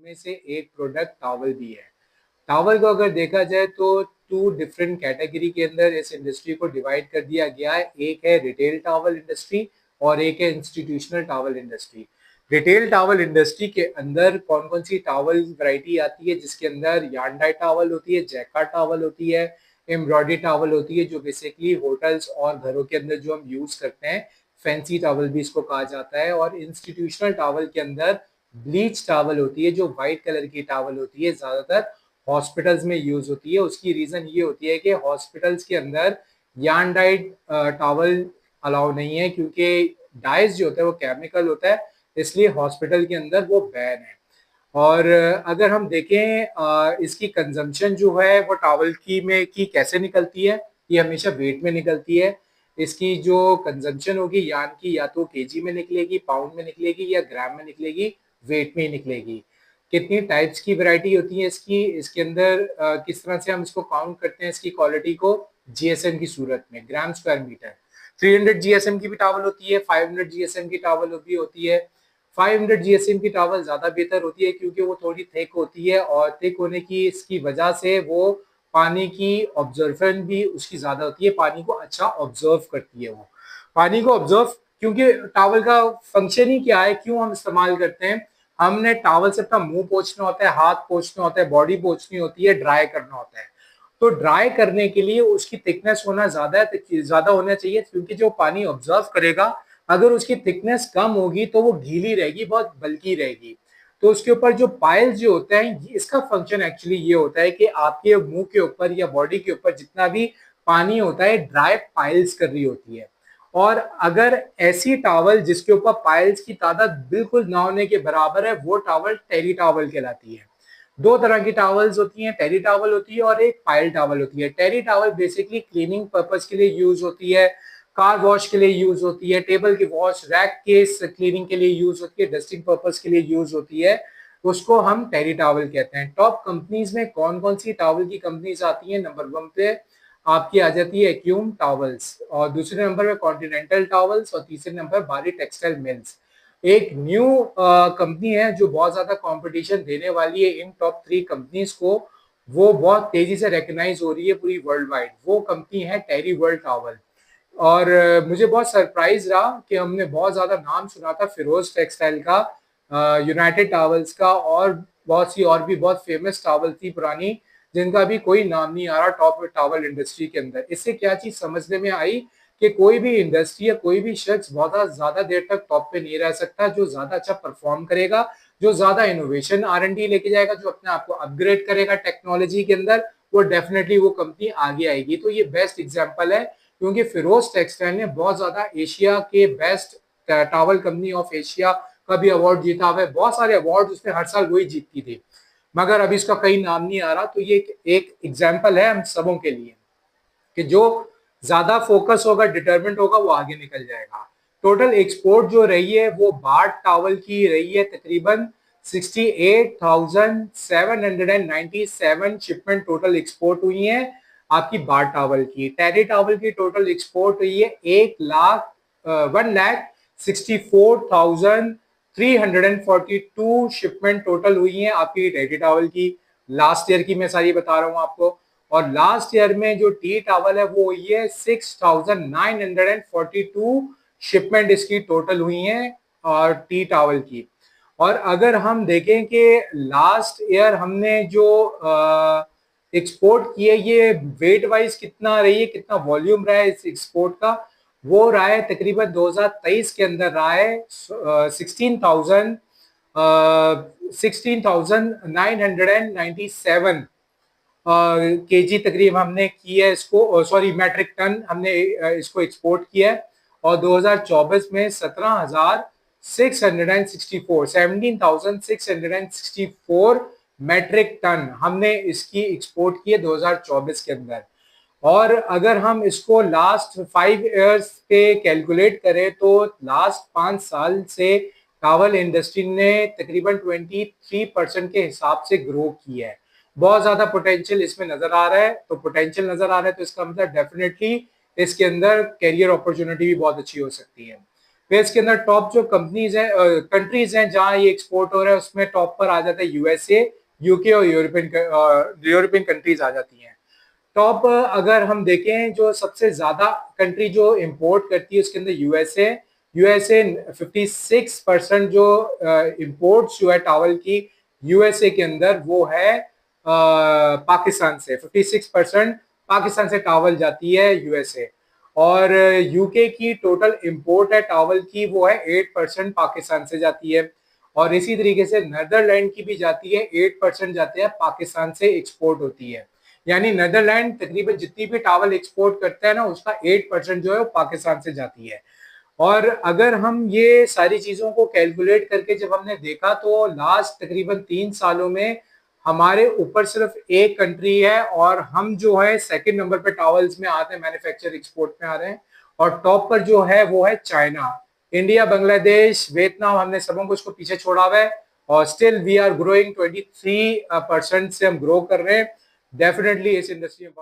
उनमें से एक प्रोडक्ट टॉवल भी है। टॉवल को अगर देखा जाए तो टू डिफरेंट कैटेगरी के अंदर इस इंडस्ट्री को डिवाइड कर दिया गया है। एक है रिटेल टॉवल इंडस्ट्री और एक है institutional towel industry. Retail towel industry के अंदर कौन कौन सी टॉवल वैरायटी आती है, जिसके अंदर यार्न डाई टॉवल होती है, जैकार्ड टॉवल होती है, एम्ब्रॉयडरी टॉवल होती है, जो बेसिकली होटल्स और घरों के अंदर जो हम यूज करते हैं, फैंसी टॉवल भी इसको कहा जाता है। और इंस्टीट्यूशनल टॉवल के अंदर ब्लीच टॉवल होती है, जो व्हाइट कलर की टॉवल होती है, ज्यादातर हॉस्पिटल्स में यूज होती है। उसकी रीजन ये होती है कि हॉस्पिटल्स के अंदर यार्न डाइड टॉवल अलाउ नहीं है, क्योंकि डाइज जो होता है वो केमिकल होता है, इसलिए हॉस्पिटल के अंदर वो बैन है। और अगर हम देखें इसकी कंजम्पशन जो है वो टॉवल की कैसे निकलती है, ये हमेशा वेट में निकलती है। इसकी जो कंजम्पशन होगी यार्न की, या तो केजी में निकलेगी, पाउंड में निकलेगी, या ग्राम में निकलेगी, वेट में ही निकलेगी। कितनी टाइप्स की वैरायटी होती है इसकी, इसके अंदर किस तरह से हम इसको काउंट करते हैं इसकी क्वालिटी को, जीएसएम की सूरत में, ग्राम स्क्वायर मीटर। 300 जीएसएम की भी टॉवल होती है, 500 जीएसएम की टॉवल भी होती है। 500 जीएसएम की टॉवल ज्यादा बेहतर होती है, क्योंकि वो थोड़ी थिक होती है, और थिक होने की इसकी वजह से वो पानी की ऑब्जर्वेशन भी उसकी ज्यादा होती है, पानी को अच्छा ऑब्जर्व करती है। वो पानी को ऑब्जर्व, क्योंकि टॉवल का फंक्शन ही क्या है, क्यों हम इस्तेमाल करते हैं, हमने टॉवल से अपना मुंह पोंछना होता है, हाथ पोंछना होता है, बॉडी पोंछनी होती है, ड्राई करना होता है। तो ड्राई करने के लिए उसकी थिकनेस होना ज्यादा होना चाहिए, क्योंकि जो पानी ऑब्जर्व करेगा, अगर उसकी थिकनेस कम होगी तो वो गीली रहेगी, बहुत बल्की रहेगी। तो उसके ऊपर जो पाइल्स जो होते हैं, इसका फंक्शन एक्चुअली ये होता है कि आपके मुंह के ऊपर या बॉडी के ऊपर जितना भी पानी होता है, ड्राई पाइल्स कर रही होती है। और अगर ऐसी टॉवल जिसके ऊपर पाइल्स की तादाद बिल्कुल ना होने के बराबर है, वो टॉवल टेरी टॉवल कहलाती है। दो तरह की टॉवल्स होती हैं, टेरी टॉवल होती है और एक पाइल टॉवल होती है। टेरी टॉवल बेसिकली क्लीनिंग पर्पस के लिए यूज होती है, कार वॉश के लिए यूज होती है, टेबल की वॉश, रैक के क्लीनिंग के लिए यूज होती है, डस्टिंग पर्पस के लिए यूज होती है। उसको हम टेरी टॉवल कहते हैं। टॉप कंपनीज में कौन कौन सी टॉवल की कंपनीज आती हैं, नंबर 1 पे आपकी आ जाती है एक्यूम टॉवल्स, और दूसरे नंबर पे कॉन्टिनेंटल टॉवल्स, और तीसरे नंबर बारी टेक्सटाइल मिल्स। एक न्यू कंपनी है जो बहुत ज्यादा कंपटीशन देने वाली है इन टॉप 3 कंपनीज को, वो बहुत तेजी से रिकग्नाइज हो रही है पूरी वर्ल्ड वाइड। वो कंपनी है टेरी वर्ल्ड टॉवल। और मुझे बहुत सरप्राइज रहा कि हमने बहुत ज्यादा नाम सुना था फिरोज टेक्सटाइल का, यूनाइटेड टॉवल्स का, और बहुत सी और भी बहुत फेमस टॉवल थी पुरानी, जिनका भी कोई नाम नहीं आ रहा टॉप टॉवल इंडस्ट्री के अंदर। इससे क्या चीज समझने में आई कि कोई भी इंडस्ट्री या कोई भी शख्स बहुत ज्यादा देर तक टॉप पे नहीं रह सकता। जो ज्यादा अच्छा परफॉर्म करेगा, जो ज्यादा इनोवेशन R&D लेके जाएगा, जो अपने आप को अपग्रेड करेगा टेक्नोलॉजी के अंदर, वो डेफिनेटली वो कंपनी आगे आएगी। तो ये बेस्ट एग्जांपल है, क्योंकि फिरोज टेक्सटाइल ने बहुत ज्यादा एशिया के best towel company of Asia का भी अवार्ड जीता हुआ है। बहुत सारे अवार्ड उसने हर साल वही जीतती थी, मगर अभी इसका कहीं नाम नहीं आ रहा। तो ये एक एग्जाम्पल है हम सबों के लिए कि जो ज्यादा फोकस होगा, डिटरमेंट होगा, वो आगे निकल जाएगा। टोटल एक्सपोर्ट जो रही है वो बार्ट टॉवल की रही है, तकरीबन 68,797 शिपमेंट टोटल एक्सपोर्ट हुई है आपकी बार्ट टॉवल की। टेरी टॉवल की टोटल एक्सपोर्ट हुई है 1,64,342 शिपमेंट टोटल हुई है आपकी टेरी टॉवल की। लास्ट ईयर की मैं सारी बता रहा हूं आपको। और लास्ट ईयर में जो टी टॉवल है वो ये 6,942 शिपमेंट इसकी टोटल हुई है और टी टॉवल की। और अगर हम देखें कि लास्ट ईयर हमने जो एक्सपोर्ट किए, ये वेट वाइज कितना रही है, कितना वॉल्यूम रहा है इस एक्सपोर्ट का, वो रहा है तकरीबन 2023 के अंदर रहा है 16,997 केजी तकरीबन हमने की है इसको, सॉरी मैट्रिक टन हमने इसको एक्सपोर्ट किया है। और 2024 में 17,664 मैट्रिक टन हमने इसकी एक्सपोर्ट की है 2024 के अंदर। और अगर हम इसको लास्ट 5 इयर्स पे कैलकुलेट करें तो लास्ट 5 साल से टावल इंडस्ट्री ने तकरीबन 23% के हिसाब से ग्रो किया है। बहुत ज्यादा पोटेंशियल इसमें नजर आ रहा है। तो पोटेंशियल नजर आ रहा है तो इसका मतलब डेफिनेटली इसके अंदर कैरियर अपॉर्चुनिटी भी बहुत अच्छी हो सकती है। फिर इसके अंदर टॉप जो कंपनीज हैं, कंट्रीज हैं जहां ये एक्सपोर्ट हो रहा है, उसमें टॉप पर आ जाता है यूएसए, यूके और यूरोपियन कंट्रीज आ जाती हैं। टॉप अगर हम देखें जो सबसे ज्यादा कंट्री जो इंपोर्ट करती है उसके अंदर यूएसए। यूएसए 56% जो इंपोर्ट्स जो है टॉवल की यूएसए के अंदर वो है पाकिस्तान से। 56% पाकिस्तान से टॉवल जाती है यूएसए। और यूके की टोटल इंपोर्ट है टॉवल की वो है 8% पाकिस्तान से जाती है। और इसी तरीके से नीदरलैंड की भी जाती है, 8% जाते हैं पाकिस्तान से एक्सपोर्ट होती है। यानी नीदरलैंड तकरीबन जितनी भी टॉवल एक्सपोर्ट करता है ना उसका 8% जो है वो पाकिस्तान से जाती है। और अगर हम ये सारी चीजों को कैलकुलेट करके जब हमने देखा तो लास्ट तकरीबन 3 सालों में हमारे ऊपर सिर्फ एक कंट्री है और हम जो है सेकंड नंबर पे टॉवल्स में आते हैं, मैन्युफैक्चर एक्सपोर्ट में आ रहे हैं। और टॉप पर जो है वो है चाइना। इंडिया, बांग्लादेश, वियतनाम, हमने सबों कुछ को पीछे छोड़ा हुआ है। और स्टिल वी आर ग्रोइंग 23% से हम ग्रो कर रहे हैं। डेफिनेटली इस इंडस्ट्री में